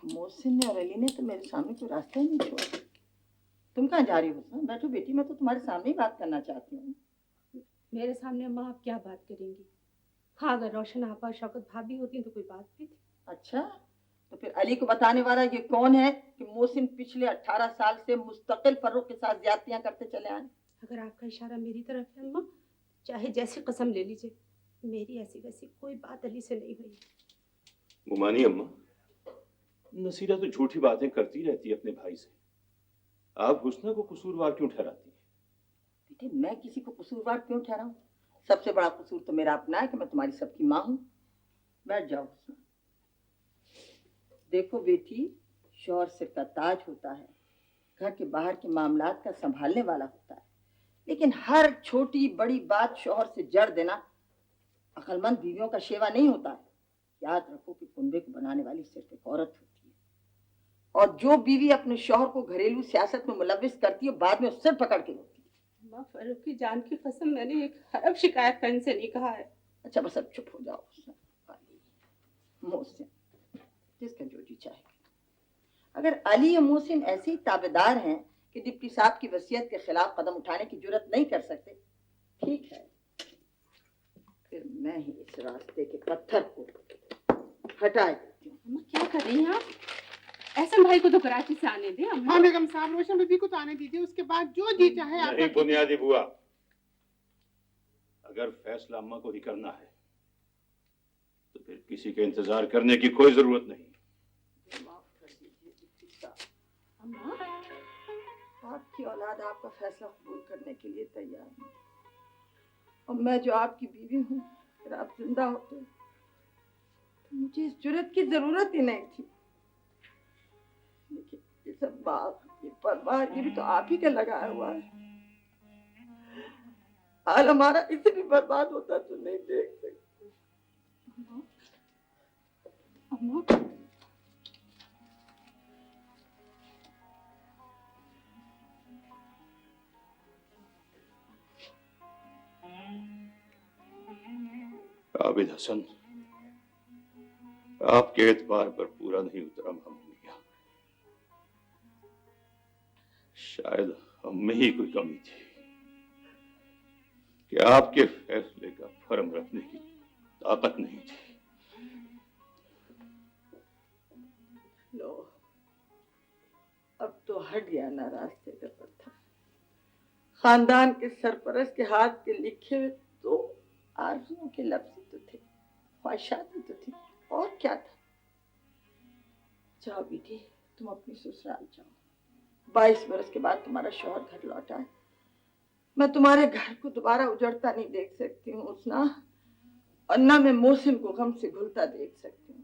मोहसिन ने और अली ने तो मेरे सामने कोई रास्ता ही नहीं छोड़ा। तुम कहाँ जा रही हो हुस्ना? बैठो बेटी, मैं तो तुम्हारे सामने ही बात करना चाहती हूँ। मेरे सामने अम्मा आप क्या बात करेंगी? हाँ, अगर रोशन आपा शौकत भाभी होती तो कोई बात भी थी। अच्छा, तो फिर अली को बताने वाला ये कौन है कि मोहसिन पिछले 18 साल से मुस्तकिल फर्रुख के साथ ज्यादतियां करते चले आए? अगर आपका इशारा मेरी तरफ है अम्मा, चाहे जैसी कसम ले लीजिए, मेरी ऐसी वैसी कोई बात अली से नहीं हुई। गुमानी अम्मा, नसीरा तो झूठी बातें करती रहती है अपने भाई से। आप हुस्ना को कसूरवार क्यों ठहराती हैं? बेटे, मैं किसी को कसूरवार क्यों ठहराऊं? सबसे बड़ा कसूर तो मेरा अपना है कि मैं तुम्हारी सबकी माँ हूँ। बैठ जाओ हुस्ना। देखो बेटी, शौहर सिर का ताज होता है, घर के बाहर के मामलात का संभालने वाला होता है, लेकिन हर छोटी बड़ी बात शौहर से जड़ देना अक्लमंद बीवियों का शेवा नहीं होता है। याद रखो कि कुंबे को बनाने वाली सिर्फ एक औरत होती है, और जो बीवी अपने शौहर को घरेलू सियासत में मुलविस करती है बाद में सिर पकड़ के होती है। अम्मा, फर्रुख की जान की कसम, मैंने एक हरफ शिकायत का इनसे नहीं कहा है। अच्छा बस अब चुप हो जाओ मोहसिन, जिसका जो जी चाहे। अगर अली या मोहसिन ऐसे ही ताबेदार हैं कि डिप्टी साहब की वसीयत के खिलाफ कदम उठाने की जुर्रत नहीं कर सकते, ठीक है, फिर मैं ही इस रास्ते के पत्थर को हटा देती हूँ। अम्मा क्या कर रही हैं आप? एहसन भाई को तो कराची से आने दें अम्मा। हाँ बेगम साहब, रोशन बीबी को तो आने दीजिए, उसके बाद जो जी चाहे आप। नहीं बुनियादी बुआ, अगर फैसला अम्मा को ही करना है तो फिर किसी के इंतजार करने की कोई जरूरत नहीं। माफ कर दीजिए डिप्टी साहब। अम्मा, आपकी औलाद आपका फैसला कबूल करने के लिए तैयार है, और मैं जो आपकी बीवी हूँ, अगर आप जिंदा होते तो मुझे इस जुर्रत की जरूरत ही नहीं थी। लेकिन ये सब बात, ये परवार, ये भी तो आप ही का लगाया हुआ है। हाल हमारा इसे भी बर्बाद होता तो नहीं देख सकते। अम्मा, आबिद हसन, आपके एतबार पर पूरा नहीं उतरा महमूद मियां। शायद हम में ही कोई कमी थी कि आपके फैसले का फर्म रखने की ताकत नहीं थी। लो, अब तो हट गया ना रास्ते का पत्थर। खानदान के सरपरस्त के हाथ के लिखे हुए तो आरज़ुओं के लफ्ज़ तो थे, ख्वाहिशात तो थी, और क्या था। जाओ बेटी, तुम अपनी ससुराल जाओ। 22 बरस के बाद तुम्हारा शौहर घर लौटा है। मैं तुम्हारे घर को दोबारा उजड़ता नहीं देख सकती हूँ हुस्ना, और न मैं मोहसिन को गम से घुलता देख सकती हूँ।